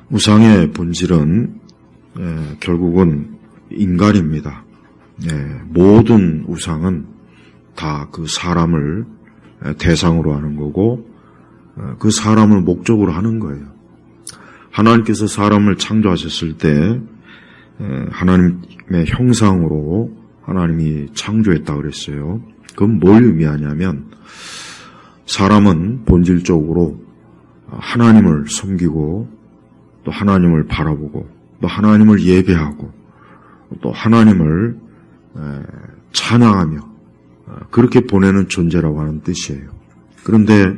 우상의 본질은 결국은 인간입니다. 모든 우상은 다 그 사람을 대상으로 하는 거고 그 사람을 목적으로 하는 거예요. 하나님께서 사람을 창조하셨을 때 하나님의 형상으로 하나님이 창조했다고 그랬어요. 그건 뭘 의미하냐면 사람은 본질적으로 하나님을 섬기고 또 하나님을 바라보고 또 하나님을 예배하고 또 하나님을 찬양하며 그렇게 보내는 존재라고 하는 뜻이에요. 그런데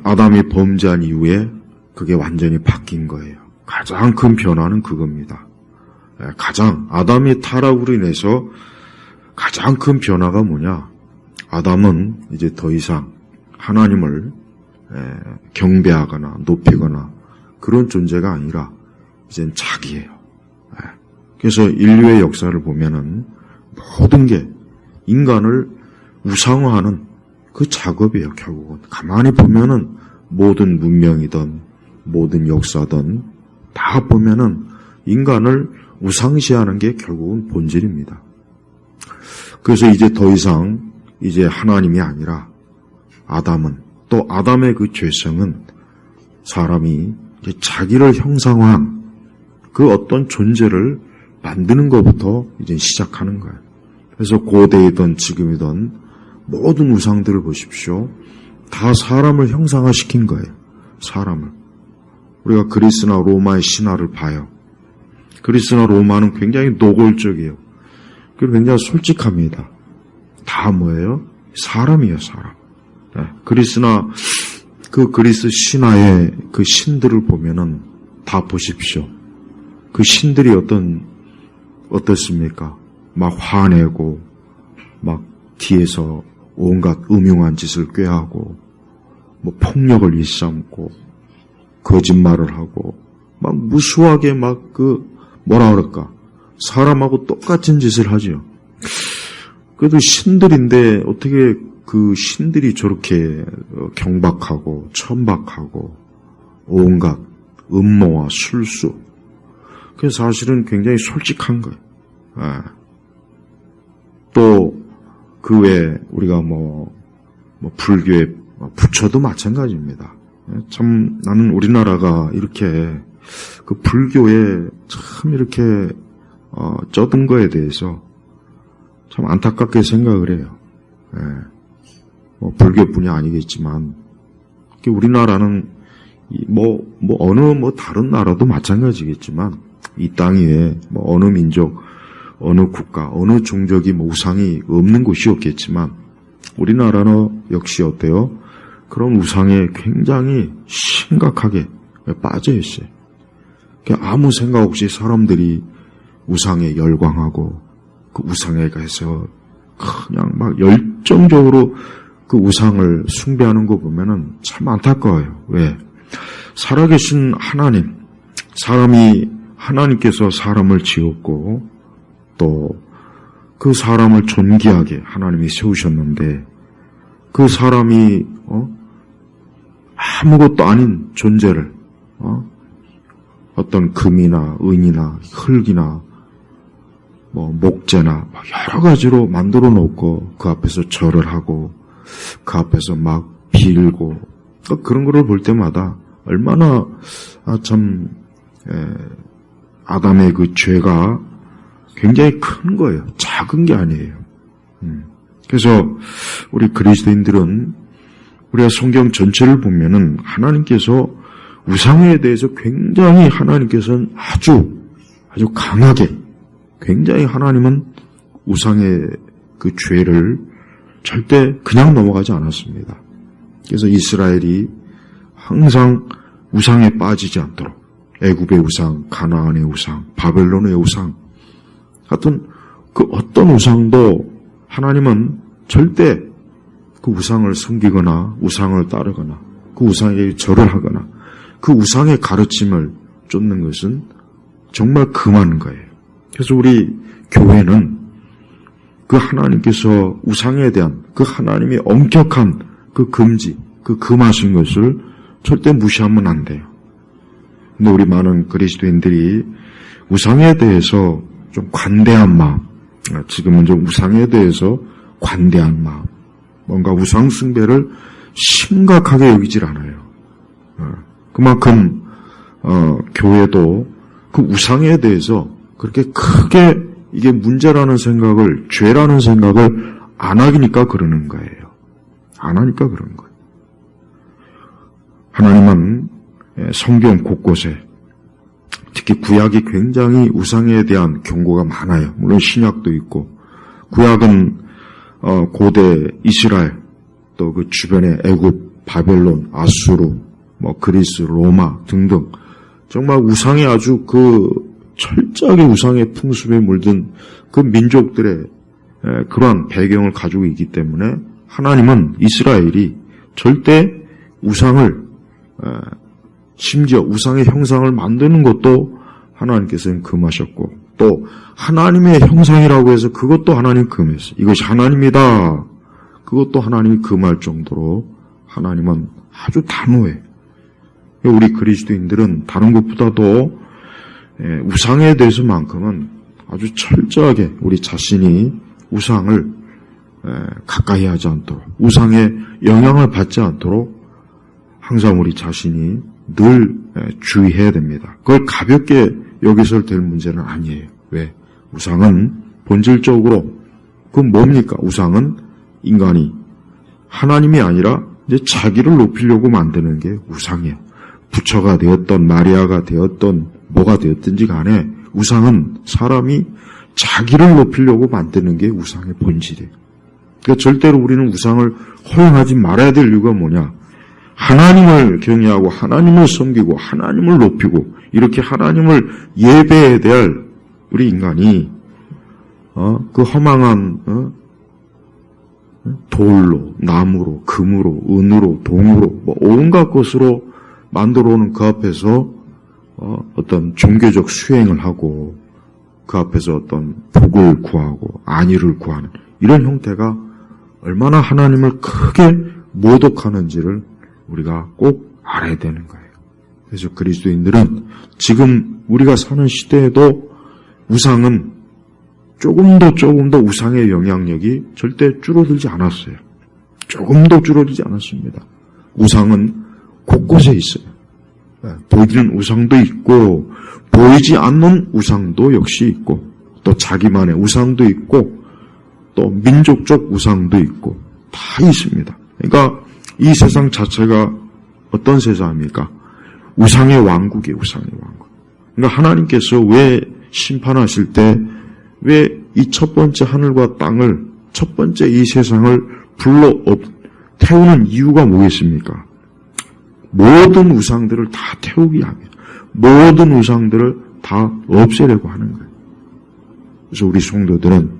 아담이 범죄한 이후에 그게 완전히 바뀐 거예요. 가장 큰 변화는 그겁니다. 아담의 타락으로 인해서 가장 큰 변화가 뭐냐? 아담은 이제 더 이상 하나님을 경배하거나 높이거나 그런 존재가 아니라 이젠 자기예요. 그래서 인류의 역사를 보면은 모든 게 인간을 우상화하는 그 작업이에요. 결국은 가만히 보면은 모든 문명이든 모든 역사든 다 보면은 인간을 우상시하는 게 결국은 본질입니다. 그래서 이제 더 이상 이제 하나님이 아니라 아담은 또 아담의 그 죄성은 사람이 이제 자기를 형상화한 그 어떤 존재를 만드는 것부터 이제 시작하는 거예요. 그래서 고대이든 지금이든 모든 우상들을 보십시오. 다 사람을 형상화시킨 거예요. 사람을. 우리가 그리스나 로마의 신화를 봐요. 그리스나 로마는 굉장히 노골적이에요. 그리고 굉장히 솔직합니다. 다 뭐예요? 사람이에요, 사람. 그리스나 그 그리스 신화의 그 신들을 보면은 다 보십시오. 그 신들이 어떻습니까? 막 화내고, 막 뒤에서 온갖 음흉한 짓을 꾀하고, 뭐 폭력을 일삼고, 거짓말을 하고, 막 무수하게 막 뭐라 그럴까? 사람하고 똑같은 짓을 하죠. 그래도 신들인데 어떻게 그 신들이 저렇게 경박하고, 천박하고, 온갖 음모와 술수. 그래서 사실은 굉장히 솔직한 거예요. 또 그 외에 우리가 불교의 부처도 마찬가지입니다. 참 나는 우리나라가 이렇게 그 불교에 참 이렇게 쩌든 거에 대해서 참 안타깝게 생각을 해요. 불교뿐이 아니겠지만 우리나라는 어느 다른 나라도 마찬가지겠지만 이 땅 위에 어느 민족, 어느 국가, 어느 종족이 우상이 없는 곳이 없겠지만 우리나라는 역시 어때요? 그런 우상에 굉장히 심각하게 빠져 있어요. 아무 생각 없이 사람들이 우상에 열광하고 그 우상에 가서 그냥 막 열정적으로 그 우상을 숭배하는 거 보면은 참 안타까워요. 왜? 살아계신 하나님께서 사람을 지었고 또 그 사람을 존귀하게 하나님이 세우셨는데 그 사람이 아무것도 아닌 존재를 어떤 금이나 은이나 흙이나 목재나 여러 가지로 만들어 놓고 그 앞에서 절을 하고 그 앞에서 막 빌고 그런 거를 볼 때마다 얼마나 아담의 그 죄가 굉장히 큰 거예요. 작은 게 아니에요. 그래서 우리 그리스도인들은 우리가 성경 전체를 보면은 하나님께서 우상에 대해서 굉장히 하나님께서는 아주 강하게 굉장히 하나님은 우상의 그 죄를 절대 그냥 넘어가지 않았습니다. 그래서 이스라엘이 항상 우상에 빠지지 않도록 애굽의 우상, 가나안의 우상, 바벨론의 우상 같은 그 어떤 우상도 하나님은 절대 그 우상을 섬기거나 우상을 따르거나 그 우상에게 절을 하거나 그 우상의 가르침을 쫓는 것은 정말 금하는 거예요. 그래서 우리 교회는 그 하나님께서 우상에 대한 그 하나님의 엄격한 그 금지, 그 금하신 것을 절대 무시하면 안 돼요. 근데 우리 많은 그리스도인들이 우상에 대해서 좀 관대한 마음, 지금은 좀 우상에 대해서 관대한 마음, 뭔가 우상 숭배를 심각하게 여기질 않아요. 그만큼 교회도 그 우상에 대해서 그렇게 크게 이게 문제라는 생각을, 죄라는 생각을 안 하니까 그러는 거예요. 안 하니까 그런 거예요. 하나님은 성경 곳곳에, 특히 구약이 굉장히 우상에 대한 경고가 많아요. 물론 신약도 있고, 구약은 고대 이스라엘, 또 그 주변의 애굽, 바벨론, 아수르, 그리스, 로마 등등 정말 우상에 아주 그 철저하게 우상의 풍습에 물든 그 민족들의 그러한 배경을 가지고 있기 때문에 하나님은 이스라엘이 절대 우상을, 심지어 우상의 형상을 만드는 것도 하나님께서는 금하셨고, 또 하나님의 형상이라고 해서 그것도 하나님 금했어요. 이것이 하나님이다, 그것도 하나님이 금할 정도로 하나님은 아주 단호해. 우리 그리스도인들은 다른 것보다도 우상에 대해서만큼은 아주 철저하게 우리 자신이 우상을 가까이 하지 않도록, 우상의 영향을 받지 않도록 항상 우리 자신이 늘 주의해야 됩니다. 그걸 가볍게 여기서 될 문제는 아니에요. 왜? 우상은 본질적으로 그 뭡니까? 우상은 인간이 하나님이 아니라 이제 자기를 높이려고 만드는 게 우상이에요. 부처가 되었던 마리아가 되었던 뭐가 되었든지 간에 우상은 사람이 자기를 높이려고 만드는 게 우상의 본질이에요. 그러니까 절대로 우리는 우상을 허용하지 말아야 될 이유가 뭐냐? 하나님을 경외하고 하나님을 섬기고 하나님을 높이고 이렇게 하나님을 예배해야 될 우리 인간이 그 허망한 돌로, 나무로, 금으로, 은으로, 동으로 온갖 것으로 만들어 오는 그 앞에서 어떤 종교적 수행을 하고 그 앞에서 어떤 복을 구하고 안위를 구하는 이런 형태가 얼마나 하나님을 크게 모독하는지를 우리가 꼭 알아야 되는 거예요. 그래서 그리스도인들은 지금 우리가 사는 시대에도 우상은 조금 더 우상의 영향력이 절대 줄어들지 않았어요. 조금도 줄어들지 않았습니다. 우상은 곳곳에 있어요. 보이는 우상도 있고 보이지 않는 우상도 역시 있고 또 자기만의 우상도 있고 또 민족적 우상도 있고 다 있습니다. 그러니까 이 세상 자체가 어떤 세상입니까? 우상의 왕국이에요. 우상의 왕국. 그러니까 하나님께서 왜 심판하실 때 왜 이 첫 번째 하늘과 땅을, 첫 번째 이 세상을 불러 태우는 이유가 뭐겠습니까? 모든 우상들을 다 태우기 위하며 모든 우상들을 다 없애려고 하는 거예요. 그래서 우리 성도들은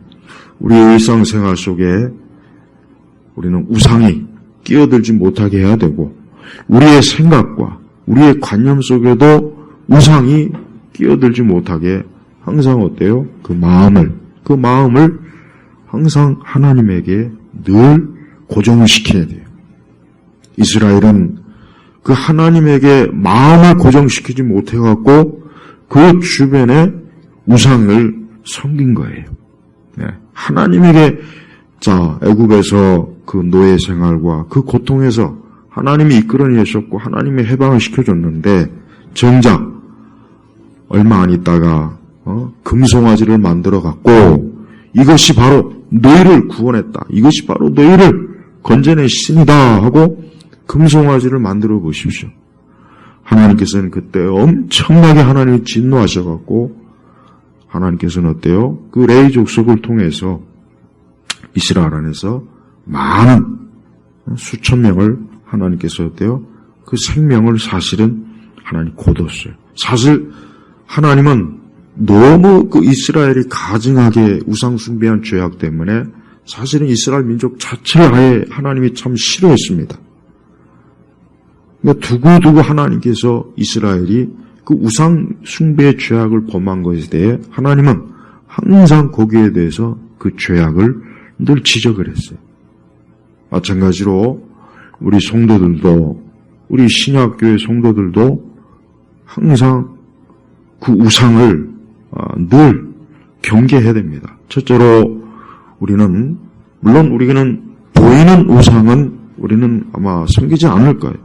우리의 일상생활 속에 우리는 우상이 끼어들지 못하게 해야 되고 우리의 생각과 우리의 관념 속에도 우상이 끼어들지 못하게 항상 어때요? 그 마음을 항상 하나님에게 늘 고정을 시켜야 돼요. 이스라엘은 그 하나님에게 마음을 고정시키지 못해갖고 그 주변에 우상을 섬긴 거예요. 네. 하나님에게 애굽에서 그 노예 생활과 그 고통에서 하나님이 이끌어내셨고 하나님이 해방을 시켜줬는데 정작 얼마 안 있다가 금송아지를 만들어갖고 이것이 바로 너희를 구원했다. 이것이 바로 너희를 건져낸 신이다 하고 금송아지를 만들어 보십시오. 하나님께서는 그때 엄청나게 하나님이 진노하셔갖고 하나님께서는 어때요? 그 레위 족속을 통해서 이스라엘 안에서 많은 수천 명을 하나님께서 어때요? 그 생명을 사실은 하나님 거뒀어요. 사실 하나님은 너무 그 이스라엘이 가증하게 우상 숭배한 죄악 때문에 사실은 이스라엘 민족 자체를 아예 하나님이 참 싫어했습니다. 그러니까 두고두고 하나님께서 이스라엘이 그 우상 숭배의 죄악을 범한 것에 대해 하나님은 항상 거기에 대해서 그 죄악을 늘 지적을 했어요. 마찬가지로 우리 성도들도, 우리 신약교회 성도들도 항상 그 우상을 늘 경계해야 됩니다. 첫째로 우리는 물론 우리는 보이는 우상은 우리는 아마 섬기지 않을 거예요.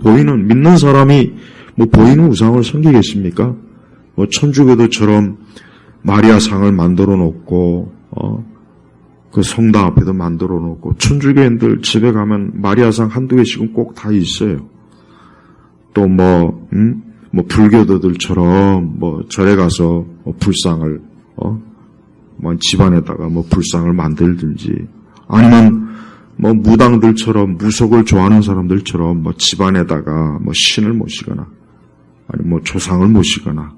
보이는 믿는 사람이 보이는 우상을 섬기겠습니까? 천주교도처럼 마리아상을 만들어 놓고 그 성당 앞에도 만들어 놓고 천주교인들 집에 가면 마리아상 한두 개씩은 꼭 다 있어요. 또 불교도들처럼 절에 가서 불상을 집안에다가 불상을 만들든지 아니면 무당들처럼 무속을 좋아하는 사람들처럼 집안에다가 신을 모시거나 아니면 조상을 모시거나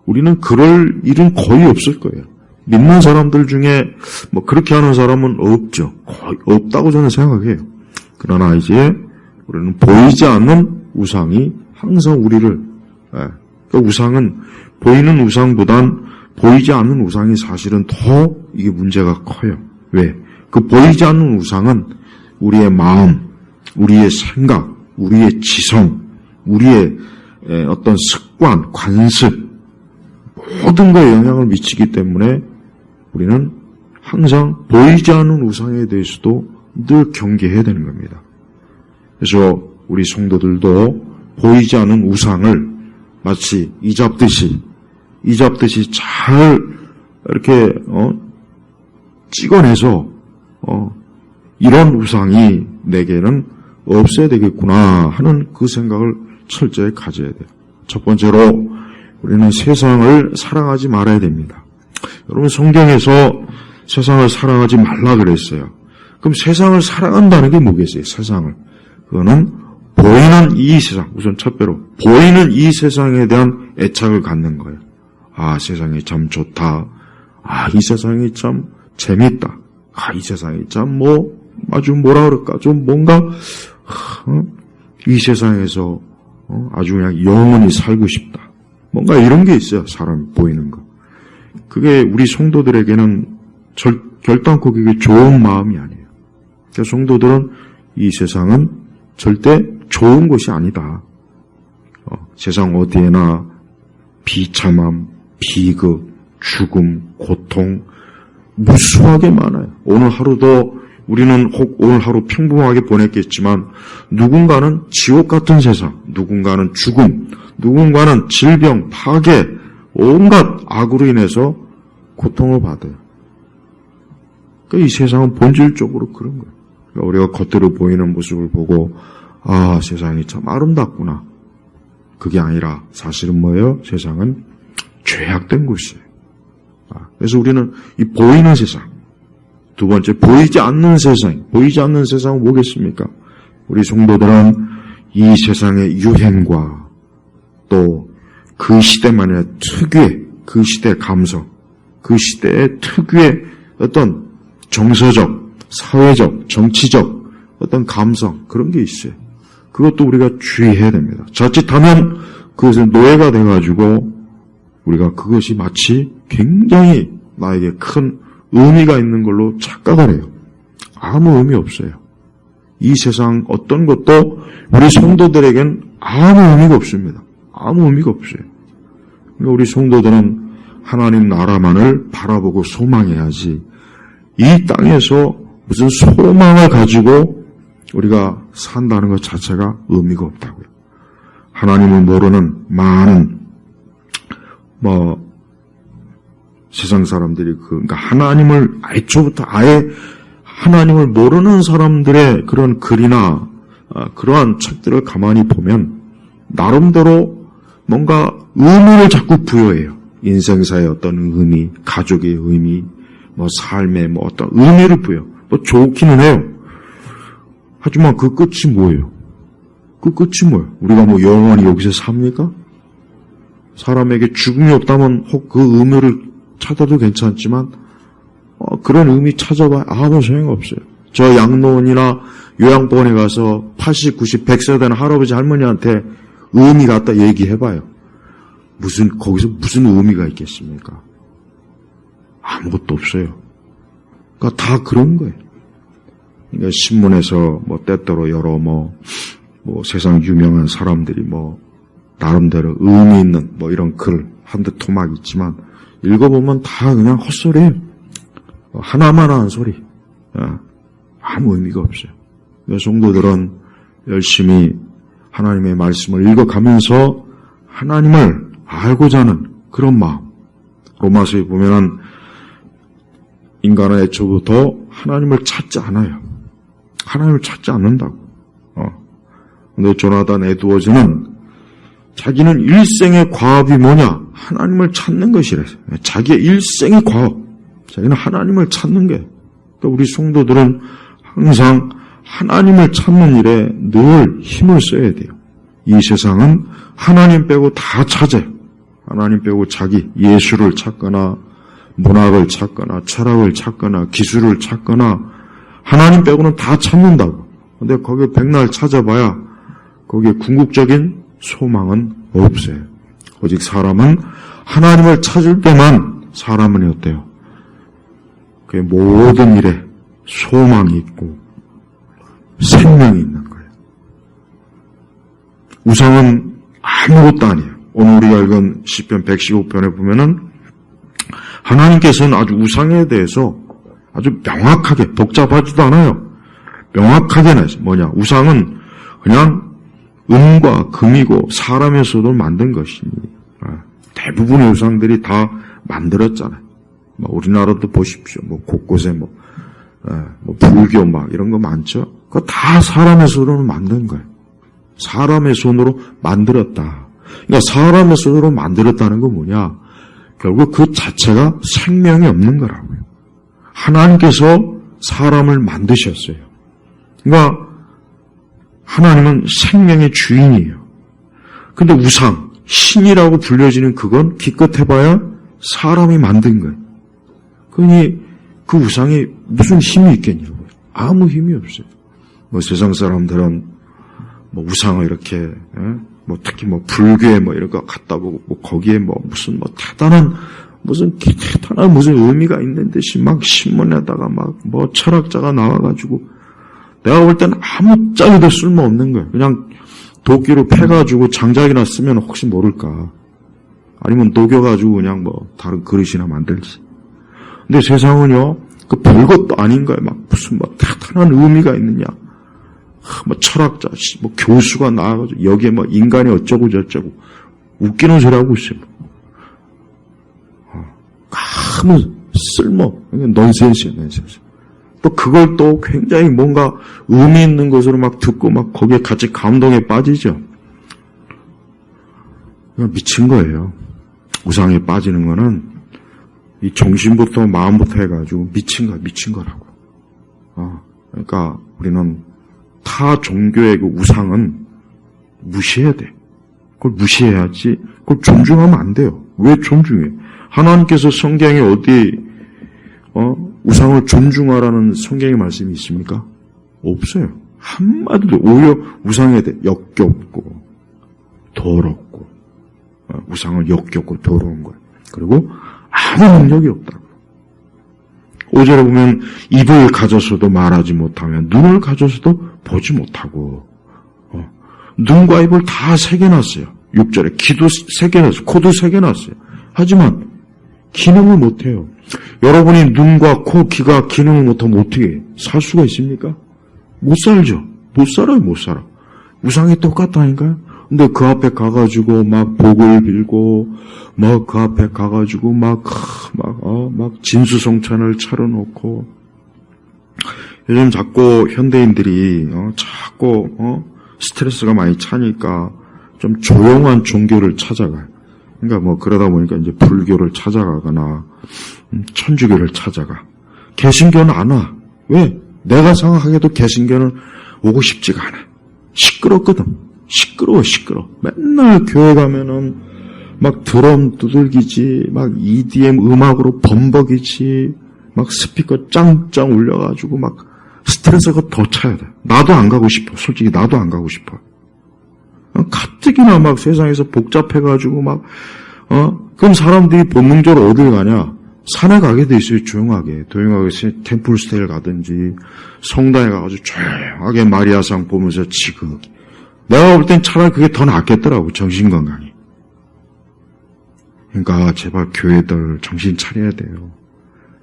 우리는 그럴 일은 거의 없을 거예요. 믿는 사람들 중에 그렇게 하는 사람은 없죠. 거의 없다고 저는 생각해요. 그러나 이제 우리는 보이지 않는 우상이 항상 우리를 그 우상은 보이는 우상보단 보이지 않는 우상이 사실은 더 이게 문제가 커요. 왜? 그 보이지 않는 우상은 우리의 마음, 우리의 생각, 우리의 지성, 우리의 어떤 습관, 관습 모든 거에 영향을 미치기 때문에 우리는 항상 보이지 않는 우상에 대해서도 늘 경계해야 되는 겁니다. 그래서 우리 성도들도 보이지 않는 우상을 마치 이잡듯이 잘 이렇게 찍어내서 이런 우상이 내게는 없어야 되겠구나 하는 그 생각을 철저히 가져야 돼요. 첫 번째로 우리는 세상을 사랑하지 말아야 됩니다. 여러분 성경에서 세상을 사랑하지 말라 그랬어요. 그럼 세상을 사랑한다는 게 뭐겠어요? 세상을. 그거는 보이는 이 세상, 우선 첫째로 보이는 이 세상에 대한 애착을 갖는 거예요. 세상이 참 좋다. 이 세상이 참 재밌다. 이 세상이 참 아주 뭐라 그럴까? 좀 뭔가 이 세상에서 아주 그냥 영원히 살고 싶다. 뭔가 이런 게 있어요. 사람이 보이는 거. 그게 우리 성도들에게는 결단코 그게 좋은 마음이 아니에요. 그래서 성도들은 이 세상은 절대 좋은 것이 아니다. 세상 어디에나 비참함, 비극, 죽음, 고통 무수하게 많아요. 오늘 하루도 우리는 혹 오늘 하루 평범하게 보냈겠지만 누군가는 지옥 같은 세상, 누군가는 죽음, 누군가는 질병, 파괴, 온갖 악으로 인해서 고통을 받아요. 그러니까 이 세상은 본질적으로 그런 거예요. 그러니까 우리가 겉으로 보이는 모습을 보고 세상이 참 아름답구나. 그게 아니라 사실은 뭐예요? 세상은 죄악된 곳이에요. 그래서 우리는 이 보이는 세상, 두 번째 보이지 않는 세상, 보이지 않는 세상은 뭐겠습니까? 우리 성도들은 이 세상의 유행과 또 그 시대만의 특유의 그 시대 감성, 그 시대의 특유의 어떤 정서적, 사회적, 정치적 어떤 감성 그런 게 있어요. 그것도 우리가 주의해야 됩니다. 자칫하면 그것은 노예가 돼가지고 우리가 그것이 마치 굉장히 나에게 큰 의미가 있는 걸로 착각을 해요. 아무 의미 없어요. 이 세상 어떤 것도 우리 성도들에겐 아무 의미가 없습니다. 아무 의미가 없어요. 그러니까 우리 성도들은 하나님 나라만을 바라보고 소망해야지 이 땅에서 무슨 소망을 가지고 우리가 산다는 것 자체가 의미가 없다고요. 하나님을 모르는 많은 세상 사람들이 그러니까 하나님을 애초부터 아예 하나님을 모르는 사람들의 그런 글이나 그러한 책들을 가만히 보면 나름대로 뭔가 의미를 자꾸 부여해요. 인생사의 어떤 의미, 가족의 의미, 삶의 어떤 의미를 부여. 좋기는 해요. 하지만 그 끝이 뭐예요? 그 끝이 뭐예요? 우리가 영원히 여기서 삽니까? 사람에게 죽음이 없다면 혹 그 의미를 찾아도 괜찮지만 그런 의미 찾아봐 아무 소용없어요. 저 양로원이나 요양병원에 가서 80, 90, 100세 된 할아버지 할머니한테 의미 갖다 얘기해봐요. 거기서 무슨 의미가 있겠습니까? 아무것도 없어요. 그러니까 다 그런 거예요. 그러니까 신문에서 때때로 여러 세상 유명한 사람들이 나름대로 의미 있는 뭐 이런 글 한두 토막 있지만 읽어보면 다 그냥 헛소리예요. 하나만 하는 소리. 아무 의미가 없어요. 성도들은 열심히 하나님의 말씀을 읽어가면서 하나님을 알고자 하는 그런 마음. 로마서에 보면은 인간은 애초부터 하나님을 찾지 않아요. 하나님을 찾지 않는다고. 근데 조나단 에드워즈는 자기는 일생의 과업이 뭐냐? 하나님을 찾는 것이래요. 자기의 일생의 과업. 자기는 하나님을 찾는 게. 그러니까 우리 성도들은 항상 하나님을 찾는 일에 늘 힘을 써야 돼요. 이 세상은 하나님 빼고 다 찾아요. 하나님 빼고 자기 예술을 찾거나 문학을 찾거나 철학을 찾거나 기술을 찾거나 하나님 빼고는 다 찾는다고. 근데 거기에 백날 찾아봐야 거기에 궁극적인 소망은 없어요. 오직 사람은 하나님을 찾을 때만 사람은 어때요? 그 모든 일에 소망이 있고 생명이 있는 거예요. 우상은 아무것도 아니에요. 오늘 우리가 읽은 시편 115편에 보면은 하나님께서는 아주 우상에 대해서 아주 명확하게, 복잡하지도 않아요. 명확하게 나죠. 뭐냐? 우상은 그냥 은과 금이고 사람의 손으로 만든 것이니 대부분의 우상들이 다 만들었잖아요. 우리나라도 보십시오. 곳곳에 불교 이런 거 많죠. 그거 다 사람의 손으로 만든 거예요. 사람의 손으로 만들었다. 그러니까 사람의 손으로 만들었다는 건 뭐냐? 결국 그 자체가 생명이 없는 거라고요. 하나님께서 사람을 만드셨어요. 그러니까 하나님은 생명의 주인이에요. 근데 우상, 신이라고 불려지는 그건 기껏해봐야 사람이 만든 거예요. 그러니 그 우상에 무슨 힘이 있겠냐고요. 아무 힘이 없어요. 세상 사람들은 우상을 이렇게 특히 불교에 이런 거 갖다 보고 거기에 무슨 대단한 무슨 의미가 있는 듯이 신문에다가 철학자가 나와가지고 내가 볼 때는 아무 짝에도 쓸모없는 거예요. 그냥 도끼로 패가지고 장작이나 쓰면 혹시 모를까. 아니면 녹여가지고 그냥 다른 그릇이나 만들지. 근데 세상은요, 그 별것도 아닌 거예요. 무슨 대단한 의미가 있느냐. 철학자, 교수가 나와가지고 여기에 인간이 어쩌고 저쩌고 웃기는 소리 하고 있어요. 아무 쓸모, 넌센스예요, 넌센스. 또 그걸 또 굉장히 뭔가 의미 있는 것으로 듣고 거기에 같이 감동에 빠지죠. 그냥 미친 거예요. 우상에 빠지는 거는 이 정신부터 마음부터 해가지고 미친 거라고. 그러니까 우리는 타 종교의 그 우상은 무시해야 돼. 그걸 무시해야지. 그걸 존중하면 안 돼요. 왜 존중해? 하나님께서 성경에 어디 우상을 존중하라는 성경의 말씀이 있습니까? 없어요. 한마디도. 오히려 우상에 대해 역겹고 더럽고 우상은 역겹고 더러운 거예요. 그리고 아무 능력이 없다고. 5절에 보면 입을 가져서도 말하지 못하면 눈을 가져서도 보지 못하고 눈과 입을 다 새겨놨어요. 6절에 귀도 새겨놨어요. 코도 새겨놨어요. 하지만 기능을 못해요. 여러분이 눈과 코, 귀가 기능을 못하면 어떻게 살 수가 있습니까? 못 살죠. 못 살아요. 못 살아. 우상이 똑같다니까요. 근데 그 앞에 가가지고 복을 빌고 그 앞에 가가지고 진수성찬을 차려놓고 요즘 자꾸 현대인들이 자꾸 스트레스가 많이 차니까 좀 조용한 종교를 찾아가요. 그러니까 그러다 보니까 이제 불교를 찾아가거나 천주교를 찾아가. 개신교는 안 와. 왜? 내가 생각하기에도 개신교는 오고 싶지가 않아. 시끄럽거든. 시끄러워. 맨날 교회 가면은 드럼 두들기지, EDM 음악으로 범벅이지, 스피커 짱짱 울려가지고 스트레스가 더 차야 돼. 나도 안 가고 싶어. 솔직히 나도 안 가고 싶어. 가뜩이나 세상에서 복잡해가지고 그럼 사람들이 본능적으로 어딜 가냐? 산에 가게 돼 있어요. 조용하게 템플스테이를 가든지 성당에 가가지고 조용하게 마리아상 보면서 지극히 내가 볼 땐 차라리 그게 더 낫겠더라고, 정신건강이. 그러니까 제발 교회들 정신 차려야 돼요.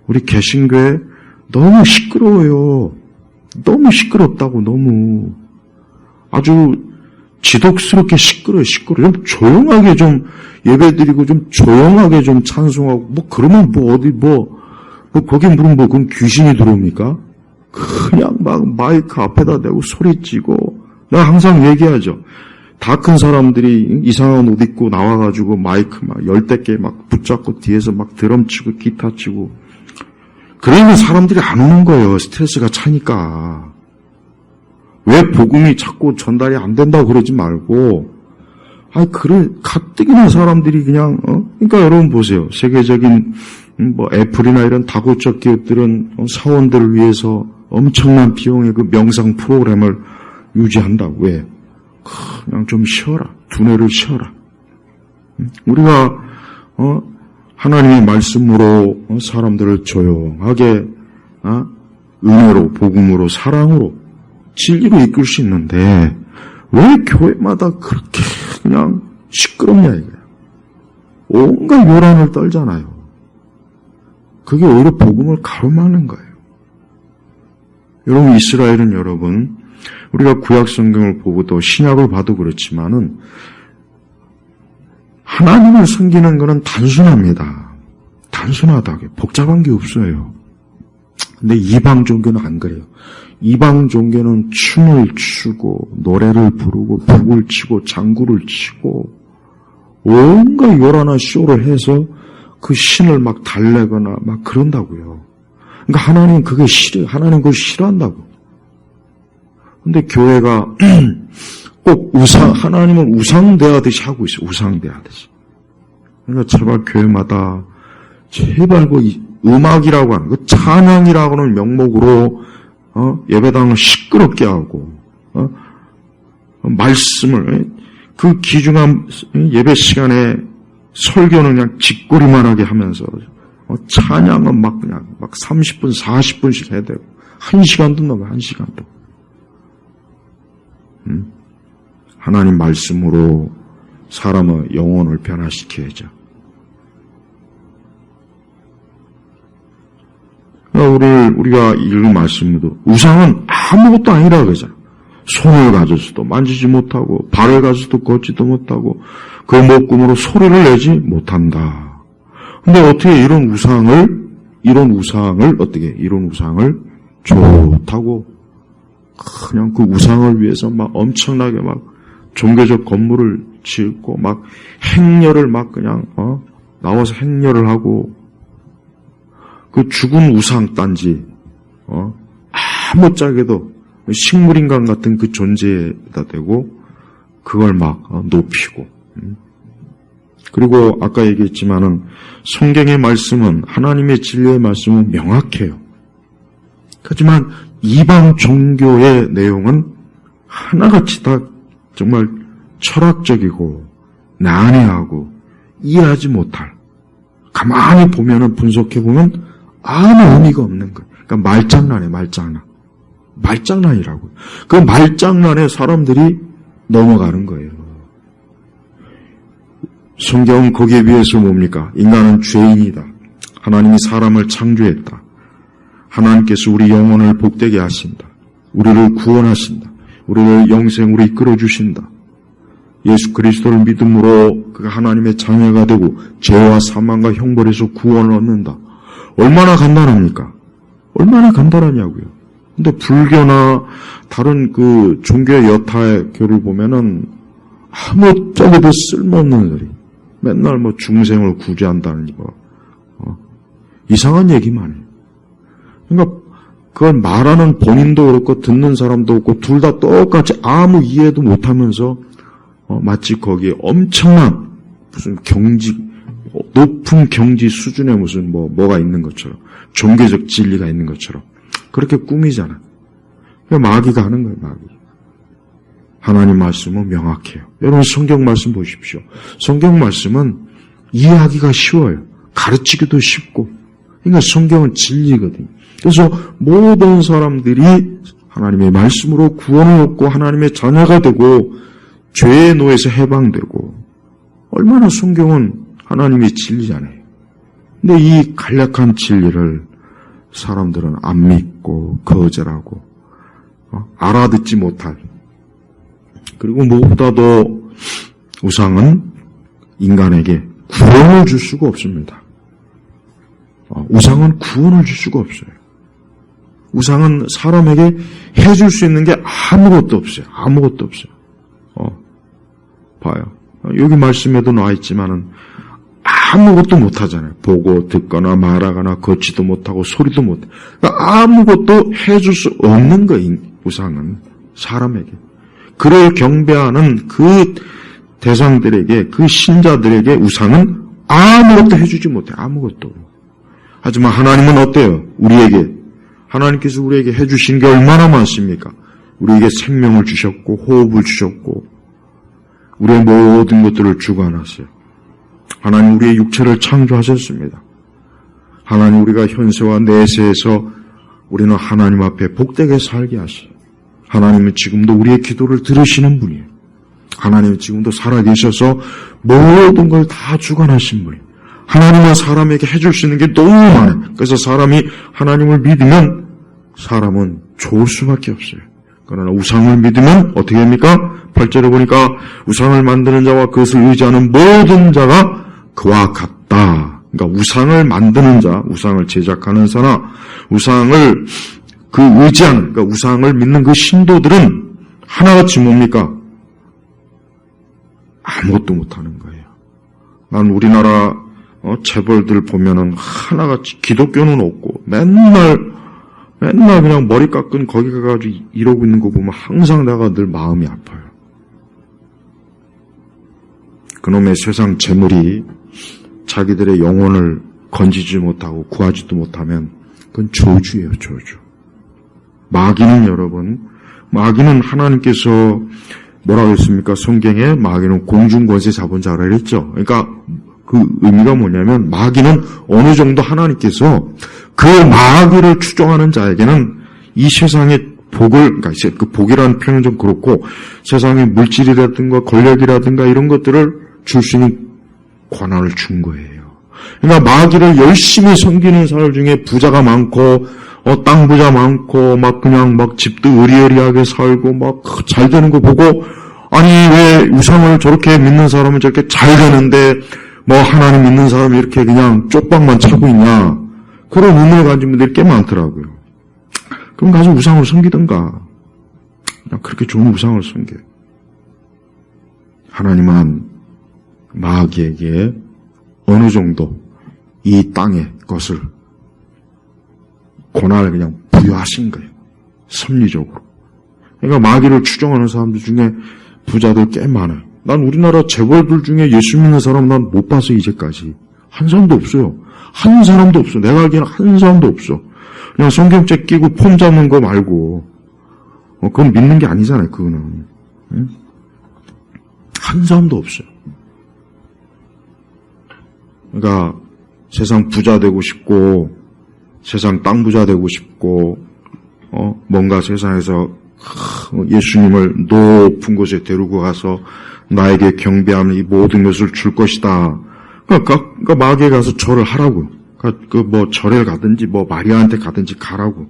우리 개신교회 너무 시끄러워요. 너무 시끄럽다고, 너무. 아주 지독스럽게 시끄러워요. 좀 조용하게 좀 예배드리고 좀 조용하게 좀 찬송하고, 그러면 거기 무슨 그럼 귀신이 들어옵니까? 그냥 막 마이크 앞에다 대고 소리치고, 내가 항상 얘기하죠. 다 큰 사람들이 이상한 옷 입고 나와가지고 마이크 막 10대 막 붙잡고 뒤에서 막 드럼 치고 기타 치고. 그러면 사람들이 안 오는 거예요. 스트레스가 차니까. 왜 복음이 자꾸 전달이 안 된다고 그러지 말고, 가뜩이나 사람들이 그냥, 그러니까 여러분 보세요. 세계적인, 애플이나 이런 다국적 기업들은 사원들을 위해서 엄청난 비용의 그 명상 프로그램을 유지한다고. 왜? 그냥 좀 쉬어라. 두뇌를 쉬어라. 우리가, 하나님의 말씀으로 사람들을 조용하게, 은혜로, 복음으로, 사랑으로, 진리로 이끌 수 있는데, 왜 교회마다 그렇게 그냥 시끄럽냐, 이거야. 온갖 요란을 떨잖아요. 그게 오히려 복음을 가로막는 거예요. 여러분, 이스라엘은 여러분, 우리가 구약 성경을 보고 또 신약을 봐도 그렇지만은, 하나님을 섬기는 것은 단순합니다. 단순하다고. 복잡한 게 없어요. 근데 이방 종교는 안 그래요. 이방 종교는 춤을 추고 노래를 부르고 북을 치고 장구를 치고 온갖 요란한 쇼를 해서 그 신을 막 달래거나 막 그런다고요. 그러니까 하나님은 그게 싫어요. 하나님은 그걸 싫어한다고. 근데 교회가 꼭 하나님은 우상대하듯이 하고 있어요. 우상대하듯이. 그러니까 제발 교회마다 제발 음악이라고 하는, 찬양이라고 하는 명목으로, 예배당을 시끄럽게 하고, 말씀을, 그 귀중한 예배 시간에 설교는 그냥 짓거리만 하게 하면서, 찬양은 막 30분, 40분씩 해야 되고, 1시간도 넘어요, 1시간도. 하나님 말씀으로 사람의 영혼을 변화시켜야죠. 우리가 읽은 말씀도 우상은 아무것도 아니라 그러잖아요. 손을 가져서도 만지지 못하고 발을 가져서도 걷지도 못하고 그 목구멍으로 소리를 내지 못한다. 근데 어떻게 이런 우상을 좋다고 그냥 그 우상을 위해서 막 엄청나게 막 종교적 건물을 짓고 막 행렬을 막 그냥 나와서 행렬을 하고 그 죽은 우상 단지 아무짝에도 식물인간 같은 그 존재에다 대고 그걸 막 높이고 그리고 아까 얘기했지만은 성경의 말씀은 하나님의 진리의 말씀은 명확해요. 하지만 이방 종교의 내용은 하나같이 다 정말 철학적이고 난해하고 이해하지 못할 가만히 보면은 분석해보면 아무 의미가 없는 거예요. 그러니까 말장난이라고. 그 말장난에 사람들이 넘어가는 거예요. 성경은 거기에 비해서 뭡니까? 인간은 죄인이다. 하나님이 사람을 창조했다. 하나님께서 우리 영혼을 복되게 하신다. 우리를 구원하신다. 우리를 영생으로 이끌어 주신다. 예수 그리스도를 믿음으로 그가 하나님의 자녀가 되고 죄와 사망과 형벌에서 구원을 얻는다. 얼마나 간단합니까? 얼마나 간단하냐고요. 근데 불교나 다른 그 종교의 여타교를 보면은 아무짝에도 쓸모없는 소리. 맨날 중생을 구제한다는 이상한 얘기만 해요. 그러니까 그걸 말하는 본인도 그렇고 듣는 사람도 그렇고 둘 다 똑같이 아무 이해도 못하면서 마치 거기에 엄청난 무슨 높은 경지 수준의 무슨 뭐가 있는 것처럼 종교적 진리가 있는 것처럼 그렇게 꾸미잖아. 마귀가 하는 거예요, 마귀. 하나님 말씀은 명확해요. 여러분 성경 말씀 보십시오. 성경 말씀은 이해하기가 쉬워요. 가르치기도 쉽고. 그러니까 성경은 진리거든요. 그래서 모든 사람들이 하나님의 말씀으로 구원을 얻고 하나님의 자녀가 되고 죄의 노예에서 해방되고, 얼마나 성경은 하나님의 진리잖아요. 근데 이 간략한 진리를 사람들은 안 믿고 거절하고 알아듣지 못할, 그리고 무엇보다도 우상은 인간에게 구원을 줄 수가 없습니다. 우상은 구원을 줄 수가 없어요. 우상은 사람에게 해줄 수 있는 게 아무것도 없어요. 아무것도 없어요. 봐요. 여기 말씀에도 나와 있지만은 아무것도 못하잖아요. 보고 듣거나 말하거나 걷지도 못하고 소리도 못해. 그러니까 아무것도 해줄 수 없는 거예요. 우상은 사람에게. 그를 경배하는 그 대상들에게, 그 신자들에게 우상은 아무것도 해주지 못해. 아무것도. 하지만 하나님은 어때요? 우리에게, 하나님께서 우리에게 해주신 게 얼마나 많습니까? 우리에게 생명을 주셨고 호흡을 주셨고 우리의 모든 것들을 주관하세요. 하나님 우리의 육체를 창조하셨습니다. 하나님 우리가 현세와 내세에서 우리는 하나님 앞에 복되게 살게 하시요. 하나님은 지금도 우리의 기도를 들으시는 분이에요. 하나님은 지금도 살아계셔서 모든 걸 다 주관하신 분이에요. 하나님은 사람에게 해줄 수 있는 게 너무 많아요. 그래서 사람이 하나님을 믿으면 사람은 좋을 수밖에 없어요. 그러나 우상을 믿으면 어떻게 합니까? 8절에 보니까 우상을 만드는 자와 그것을 의지하는 모든 자가 그와 같다. 그러니까 우상을 만드는 자, 우상을 제작하는 자나 우상을 그 의지하는, 그러니까 우상을 믿는 그 신도들은 하나같이 뭡니까? 아무것도 못하는 거예요. 난 우리나라 재벌들 보면은 하나같이 기독교는 없고 맨날 그냥 머리 깎은 거기 가가지고 이러고 있는 거 보면 항상 내가 늘 마음이 아파요. 그놈의 세상 재물이 자기들의 영혼을 건지지 못하고 구하지도 못하면 그건 저주예요, 저주. 마귀는 여러분, 마귀는 하나님께서 뭐라고 했습니까? 성경에 마귀는 공중권세 잡은 자라 그랬죠. 그러니까 그 의미가 뭐냐면 마귀는 어느 정도 하나님께서 그 마귀를 추종하는 자에게는 이 세상의 복을, 그러니까 그 복이라는 표현은 좀 그렇고 세상의 물질이라든가 권력이라든가 이런 것들을 줄 수 있는 권한을 준 거예요. 그러니까 마귀를 열심히 섬기는 사람 중에 부자가 많고 땅 부자 많고 막 그냥 막 집도 의리의리하게 살고 막 잘 되는 거 보고 아니 왜 우상을 저렇게 믿는 사람은 저렇게 잘 되는데 뭐 하나님 믿는 사람이 이렇게 그냥 쪽방만 차고 있냐, 그런 의문을 가진 분들이 꽤 많더라고요. 그럼 가서 우상을 섬기든가 그냥 그렇게 좋은 우상을 섬겨요. 하나님은 마귀에게 어느 정도 이 땅의 것을 권한을 그냥 부여하신 거예요. 섭리적으로. 그러니까 마귀를 추종하는 사람들 중에 부자들 꽤 많아요. 난 우리나라 재벌들 중에 예수 믿는 사람 난 못 봤어, 이제까지. 한 사람도 없어요. 한 사람도 없어. 내가 알기에는 한 사람도 없어. 그냥 성경책 끼고 폼 잡는 거 말고. 그건 믿는 게 아니잖아요, 그거는. 응? 한 사람도 없어요. 그러니까 세상 부자 되고 싶고, 세상 땅 부자 되고 싶고, 뭔가 세상에서 예수님을 높은 곳에 데리고 가서 나에게 경배하는 이 모든 것을 줄 것이다. 그러니까 마귀에 가서 절을 하라고. 그 뭐 절에 가든지 뭐 마리아한테 가든지 가라고.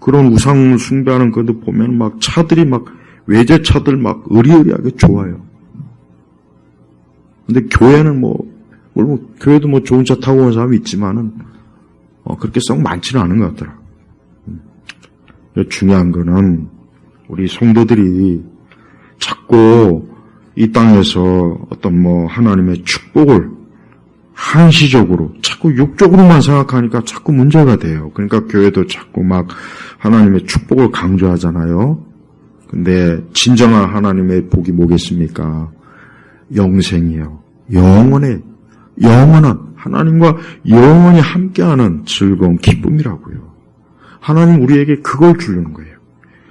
그런 우상 숭배하는 것도 보면 막 차들이 막 외제차들 막 의리의리하게 좋아요. 근데 교회는 물론 교회도 좋은 차 타고 온 사람이 있지만은 그렇게 썩 많지는 않은 것 같더라. 중요한 거는 우리 성도들이 자꾸 이 땅에서 어떤 하나님의 축복을 한시적으로 자꾸 육적으로만 생각하니까 자꾸 문제가 돼요. 그러니까 교회도 자꾸 막 하나님의 축복을 강조하잖아요. 근데 진정한 하나님의 복이 뭐겠습니까? 영생이요. 영원한 하나님과 영원히 함께하는 즐거운 기쁨이라고요. 하나님 우리에게 그걸 주려는 거예요.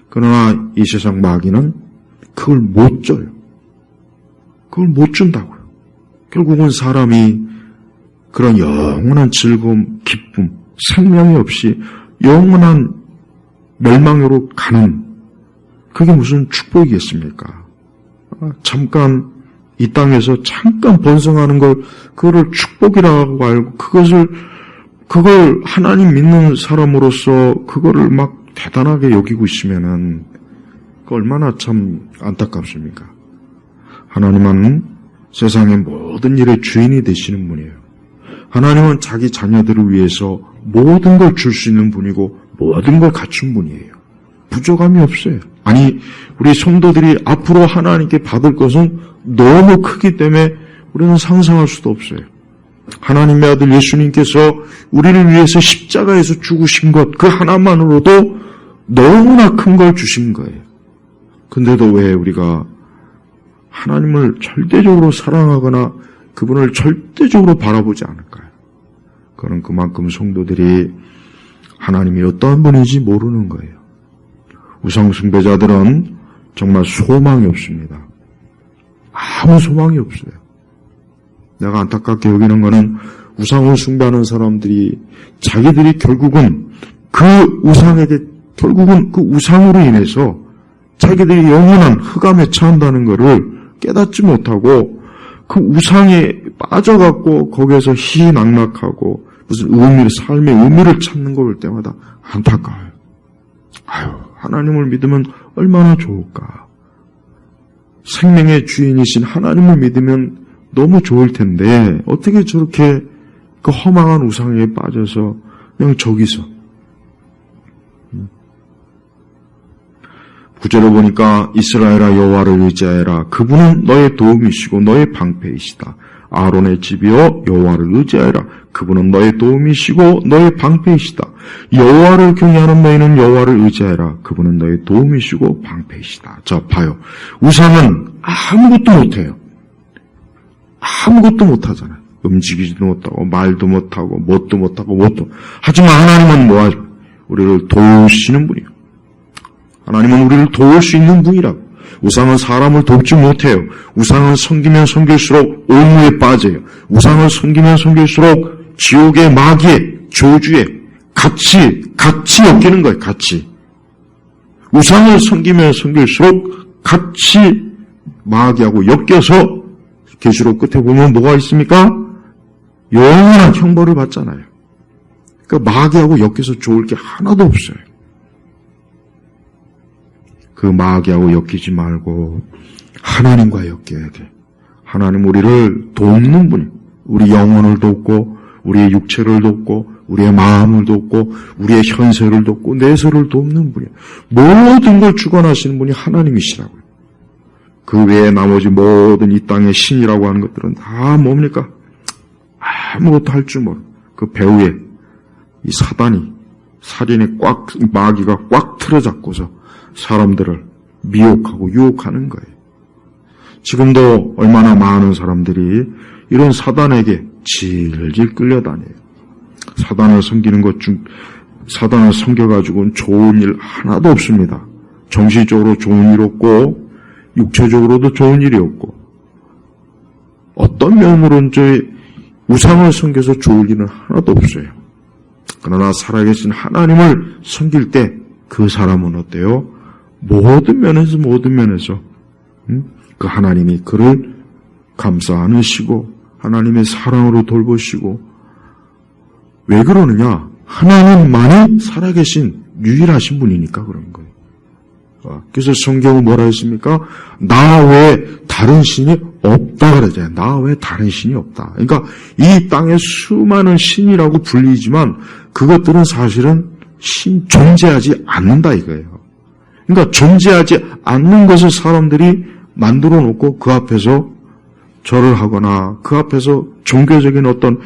그러나 이 세상 마귀는 그걸 못 줘요. 그걸 못 준다고요. 결국은 사람이 그런 영원한 즐거움, 기쁨, 생명이 없이 영원한 멸망으로 가는 그게 무슨 축복이겠습니까? 잠깐 이 땅에서 잠깐 번성하는 그거를 축복이라고 알고 그걸 하나님 믿는 사람으로서 그거를 막 대단하게 여기고 있으면은 그 얼마나 참 안타깝습니까? 하나님은 세상의 모든 일의 주인이 되시는 분이에요. 하나님은 자기 자녀들을 위해서 모든 걸 줄 수 있는 분이고 모든 걸 갖춘 분이에요. 부족함이 없어요. 아니, 우리 성도들이 앞으로 하나님께 받을 것은 너무 크기 때문에 우리는 상상할 수도 없어요. 하나님의 아들 예수님께서 우리를 위해서 십자가에서 죽으신 것, 그 하나만으로도 너무나 큰 걸 주신 거예요. 근데도 왜 우리가 하나님을 절대적으로 사랑하거나 그분을 절대적으로 바라보지 않을까요? 그건 그만큼 성도들이 하나님이 어떠한 분인지 모르는 거예요. 우상숭배자들은 정말 소망이 없습니다. 아무 소망이 없어요. 내가 안타깝게 여기는 거는 우상을 숭배하는 사람들이 자기들이 결국은 그 우상으로 인해서 자기들이 영원한 흑암에 처한다는 것을 깨닫지 못하고 그 우상에 빠져갖고 거기에서 희낙낙하고 무슨 삶의 의미를 찾는 거 볼 때마다 안타까워요. 하나님을 믿으면 얼마나 좋을까. 생명의 주인이신 하나님을 믿으면 너무 좋을 텐데 어떻게 저렇게 그 허망한 우상에 빠져서 그냥 저기서 9절에 보니까 이스라엘아 여호와를 의지하여라. 그분은 너의 도움이시고 너의 방패이시다. 아론의 집이여 여호와를 의지하여라. 그분은 너의 도움이시고 너의 방패이시다. 여호와를 경외하는 너희는 여호와를 의지하여라. 그분은 너의 도움이시고 방패이시다. 자, 봐요. 우상은 아무것도 못해요. 아무것도 못하잖아요. 움직이지도 못하고 말도 못하고 뭣도 못하고 뭣도. 하지만 하나님은 뭐하죠? 우리를 도우시는 분이에요. 하나님은 우리를 도울 수 있는 분이라고. 우상은 사람을 돕지 못해요. 우상은 섬기면 섬길수록 올무에 빠져요. 우상을 섬기면 섬길수록 지옥의 마귀의 저주에 같이 엮이는 거예요. 같이. 우상을 섬기면 섬길수록 같이 마귀하고 엮여서 계시록 끝에 보면 뭐가 있습니까? 영원한 형벌을 받잖아요. 그러니까 마귀하고 엮여서 좋을 게 하나도 없어요. 그 마귀하고 엮이지 말고 하나님과 엮여야 돼. 하나님 우리를 돕는 분이, 우리 영혼을 돕고 우리의 육체를 돕고 우리의 마음을 돕고 우리의 현세를 돕고 내세를 돕는 분이에요. 모든 걸 주관하시는 분이 하나님이시라고요. 그 외에 나머지 모든 이 땅의 신이라고 하는 것들은 다 뭡니까? 아무것도 할 줄 모르는 그 배후에 이 사단이 마귀가 꽉 틀어잡고서 사람들을 미혹하고 유혹하는 거예요. 지금도 얼마나 많은 사람들이 이런 사단에게 질질 끌려다녀요. 사단을 섬겨가지고는 좋은 일 하나도 없습니다. 정신적으로 좋은 일 없고 육체적으로도 좋은 일이 없고 어떤 면으로는 우상을 섬겨서 좋을 일은 하나도 없어요. 그러나 살아계신 하나님을 섬길 때 그 사람은 어때요? 모든 면에서 그 하나님이 그를 감싸 안으시고 하나님의 사랑으로 돌보시고. 왜 그러느냐? 하나님만이 살아계신 유일하신 분이니까 그런 거예요. 그래서 성경은 뭐라 했습니까? 나 외에 다른 신이 없다 그러잖아요. 나 외에 다른 신이 없다. 그러니까 이 땅에 수많은 신이라고 불리지만 그것들은 사실은 존재하지 않는다 이거예요. 그러니까 존재하지 않는 것을 사람들이 만들어 놓고 그 앞에서 절을 하거나 그 앞에서 종교적인 어떤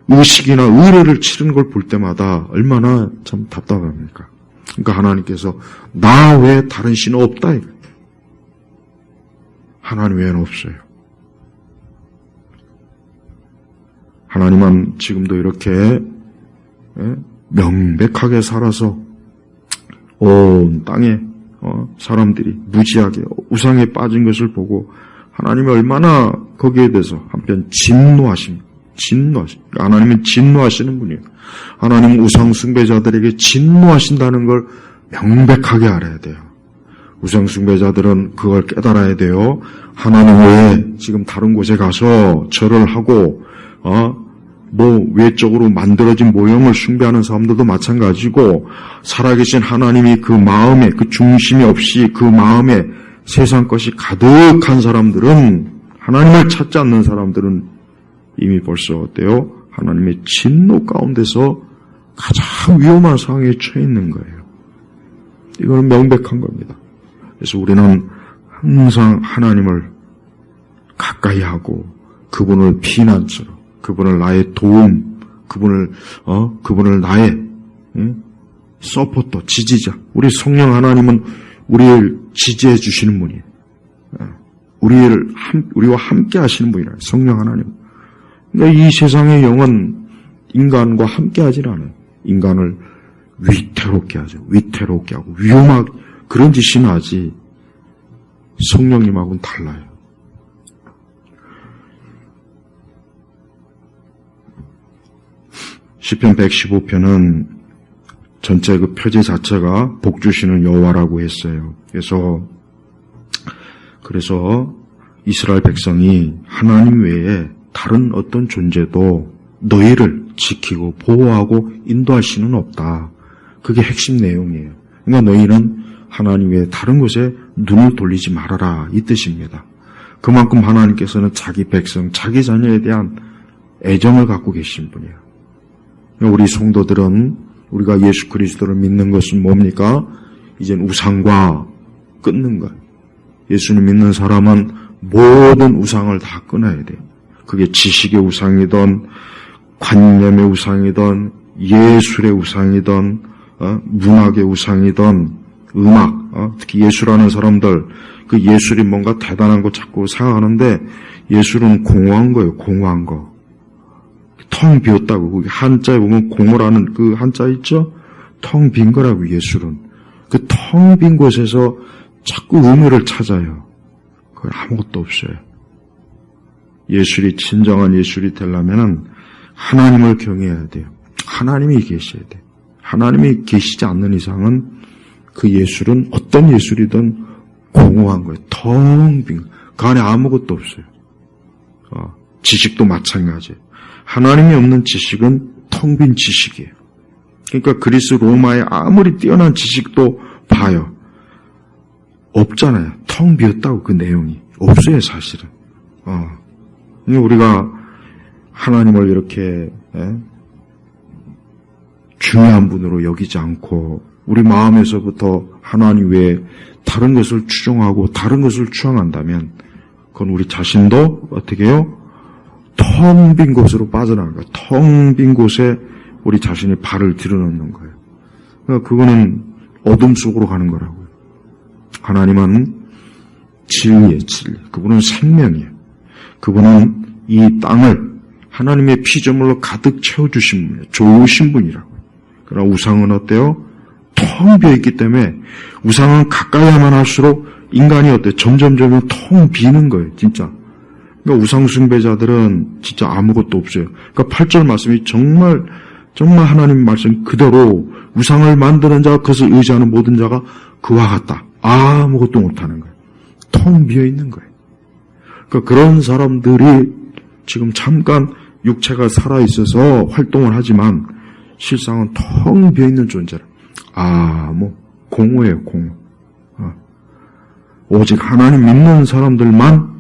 의식이나 의례를 치르는 걸 볼 때마다 얼마나 참 답답합니까? 그러니까 하나님께서 나 외에 다른 신은 없다 이거예요. 하나님 외에는 없어요. 하나님은 지금도 이렇게 명백하게 살아서 온 땅에 사람들이 무지하게 우상에 빠진 것을 보고 하나님이 얼마나 거기에 대해서 한편 진노하십니다. 하나님은 진노하시는 분이에요. 하나님은 우상 숭배자들에게 진노하신다는 걸 명백하게 알아야 돼요. 우상숭배자들은 그걸 깨달아야 돼요. 하나님 외에 지금 다른 곳에 가서 절을 하고 외적으로 만들어진 모형을 숭배하는 사람들도 마찬가지고, 살아계신 하나님이 그 마음에, 그 중심이 없이 그 마음에 세상 것이 가득한 사람들은, 하나님을 찾지 않는 사람들은 이미 벌써 어때요? 하나님의 진노 가운데서 가장 위험한 상황에 처해 있는 거예요. 이거는 명백한 겁니다. 그래서 우리는 항상 하나님을 가까이 하고, 그분을 피난처로, 그분을 나의 도움, 그분을 나의 서포터, 지지자. 우리 성령 하나님은 우리를 지지해 주시는 분이에요. 우리와 함께 하시는 분이라. 성령 하나님. 그러니까 이 세상의 영은 인간과 함께 하질 않아요. 인간을 위태롭게 하죠. 위태롭게 하고 위험하게, 그런 짓이나 하지 성령님하고는 달라요. 시편 115편은 전체 그 표제 자체가 복 주시는 여호와라고 했어요. 그래서 이스라엘 백성이 하나님 외에 다른 어떤 존재도 너희를 지키고 보호하고 인도할 수는 없다. 그게 핵심 내용이에요. 그러니까 너희는 하나님 외에 다른 곳에 눈을 돌리지 말아라, 이 뜻입니다. 그만큼 하나님께서는 자기 백성, 자기 자녀에 대한 애정을 갖고 계신 분이에요. 우리 성도들은, 우리가 예수 그리스도를 믿는 것은 뭡니까? 이젠 우상과 끊는 거예요. 예수님 믿는 사람은 모든 우상을 다 끊어야 돼요. 그게 지식의 우상이든 관념의 우상이든 예술의 우상이든 문학의 우상이든 음악, 특히 예술하는 사람들, 그 예술이 뭔가 대단한 거 자꾸 생각하는데, 예술은 공허한 거예요. 공허한 거. 텅 비었다고. 거기 한자에 보면 공허라는 그 한자 있죠? 텅 빈 거라고. 예술은 그 텅 빈 곳에서 자꾸 의미를 찾아요. 그건 아무것도 없어요. 예술이 진정한 예술이 되려면은 하나님을 경외해야 돼요. 하나님이 계셔야 돼요. 하나님이 계시지 않는 이상은 그 예술은 어떤 예술이든 공허한 거예요. 텅 빈, 그 안에 아무것도 없어요. 지식도 마찬가지예요. 하나님이 없는 지식은 텅 빈 지식이에요. 그러니까 그리스 로마의 아무리 뛰어난 지식도 봐요. 없잖아요. 텅 비었다고. 그 내용이 없어요, 사실은. 우리가 하나님을 이렇게 중요한 분으로 여기지 않고 우리 마음에서부터 하나님 외에 다른 것을 추종하고 다른 것을 추앙한다면 그건 우리 자신도 어떻게 해요? 텅 빈 곳으로 빠져나간 거예요. 텅 빈 곳에 우리 자신이 발을 들여놓는 거예요. 그러니까 그거는 어둠 속으로 가는 거라고요. 하나님은 진리예요, 진리. 그분은 생명이에요. 그분은 이 땅을 하나님의 피조물로 가득 채워주신 분이에요. 좋으신 분이라고요. 그러나 우상은 어때요? 텅 비어있기 때문에 우상은 가까이 하면 할수록 인간이 어때요? 점점 텅 비는 거예요, 진짜. 그러니까 우상숭배자들은 진짜 아무것도 없어요. 그러니까 8절 말씀이 정말 하나님 말씀 그대로 우상을 만드는 자가 그것을 의지하는 모든 자가 그와 같다. 아무것도 못하는 거예요. 텅 비어있는 거예요. 그러니까 그런 사람들이 지금 잠깐 육체가 살아있어서 활동을 하지만 실상은 텅 비어있는 존재라. 공허예요, 공허. 오직 하나님 믿는 사람들만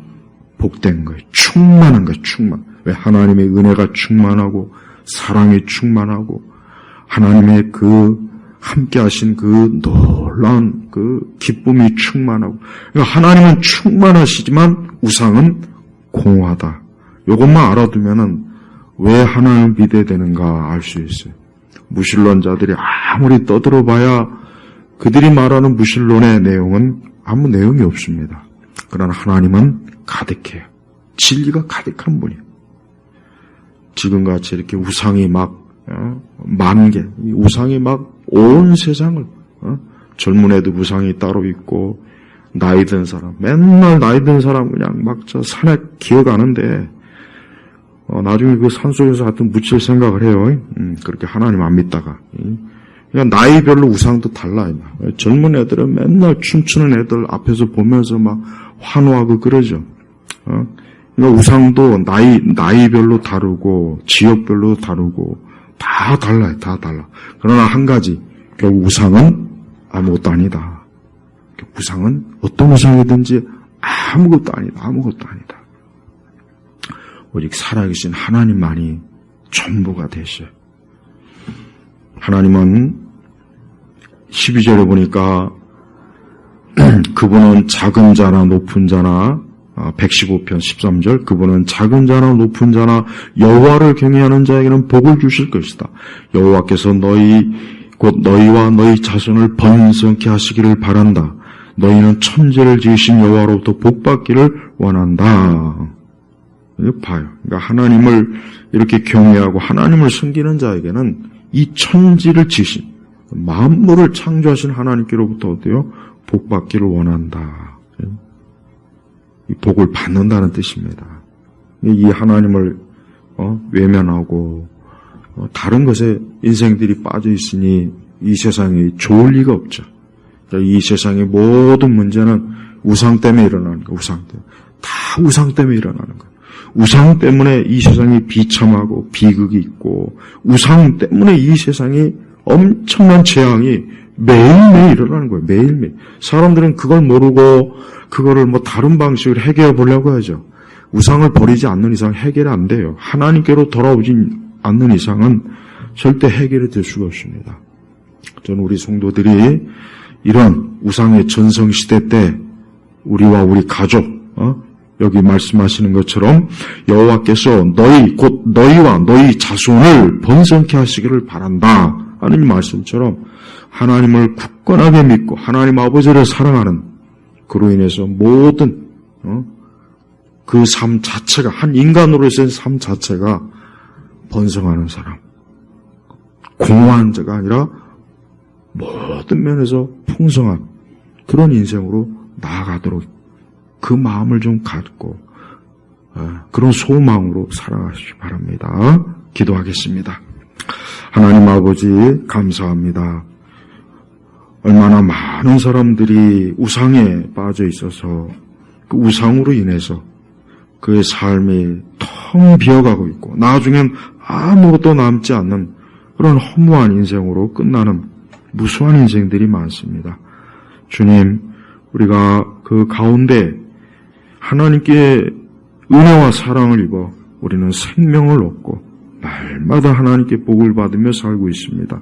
복된 거예요. 충만한 거예요, 충만. 왜? 하나님의 은혜가 충만하고 사랑이 충만하고 하나님의 그 함께 하신 그 놀라운 그 기쁨이 충만하고. 그러니까 하나님은 충만하시지만 우상은 공허하다. 이것만 알아두면은 왜 하나님을 믿어야 되는가 알 수 있어요. 무신론자들이 아무리 떠들어봐야 그들이 말하는 무신론의 내용은 아무 내용이 없습니다. 그러나 하나님은 가득해요. 진리가 가득한 분이에요. 지금같이 이렇게 우상이 막 만개, 우상이 막 온 세상을, 젊은 애도 우상이 따로 있고 나이 든 사람, 맨날 나이 든 사람 그냥 막 저 산에 기어가는데 나중에 그 산속에서 하여튼 묻힐 생각을 해요. 그렇게 하나님 안 믿다가 그러니까 나이별로 우상도 달라요. 젊은 애들은 맨날 춤추는 애들 앞에서 보면서 막 환호하고 그러죠. 그러니까 우상도 나이별로 다르고 지역별로 다르고 다 달라요. 다 달라. 그러나 한 가지, 결국 우상은 아무것도 아니다. 우상은 어떤 우상이든지 아무것도 아니다. 아무것도 아니다. 오직 살아계신 하나님만이 전부가 되셔요. 하나님은 12절에 보니까 그분은 작은 자나 높은 자나 115편 13절 그분은 작은 자나 높은 자나 여호와를 경외하는 자에게는 복을 주실 것이다. 여호와께서 곧 너희와 너희 자손을 번성케 하시기를 바란다. 너희는 천지를 지으신 여호와로부터 복받기를 원한다. 이거 봐요. 그러니까 하나님을 이렇게 경외하고 하나님을 섬기는 자에게는 이 천지를 지으신 만물을 창조하신 하나님께로부터 어때요? 복받기를 원한다. 이 복을 받는다는 뜻입니다. 이 하나님을 외면하고 다른 것에 인생들이 빠져 있으니 이 세상이 좋을 리가 없죠. 이 세상의 모든 문제는 우상 때문에 일어나는 거예요. 우상 때문에. 다 우상 때문에 일어나는 거예요. 우상 때문에 이 세상이 비참하고 비극이 있고 우상 때문에 이 세상이 엄청난 재앙이 매일매일 일어나는 거예요. 매일매일. 사람들은 그걸 모르고 그거를 다른 방식으로 해결해 보려고 하죠. 우상을 버리지 않는 이상 해결이 안 돼요. 하나님께로 돌아오지 않는 이상은 절대 해결이 될 수가 없습니다. 저는 우리 성도들이 이런 우상의 전성시대 때 우리와 우리 가족, 여기 말씀하시는 것처럼 여호와께서 곧 너희와 너희 자손을 번성케 하시기를 바란다 하는 말씀처럼 하나님을 굳건하게 믿고 하나님 아버지를 사랑하는 그로 인해서 모든 그 삶 자체가 한 인간으로서의 삶 자체가 번성하는 사람, 공허한 자가 아니라 모든 면에서 풍성한 그런 인생으로 나아가도록 그 마음을 좀 갖고 그런 소망으로 살아가시기 바랍니다. 기도하겠습니다. 하나님 아버지 감사합니다. 얼마나 많은 사람들이 우상에 빠져 있어서 그 우상으로 인해서 그의 삶이 텅 비어가고 있고 나중엔 아무것도 남지 않는 그런 허무한 인생으로 끝나는 무수한 인생들이 많습니다. 주님, 우리가 그 가운데 하나님께 은혜와 사랑을 입어 우리는 생명을 얻고 날마다 하나님께 복을 받으며 살고 있습니다.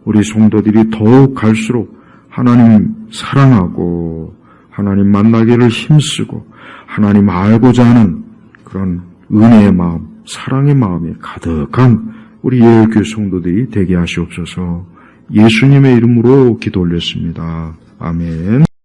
우리 성도들이 더욱 갈수록 하나님 사랑하고 하나님 만나기를 힘쓰고 하나님 알고자 하는 그런 은혜의 마음, 사랑의 마음이 가득한 우리 예일교회 성도들이 되게 하시옵소서. 예수님의 이름으로 기도 올렸습니다. 아멘.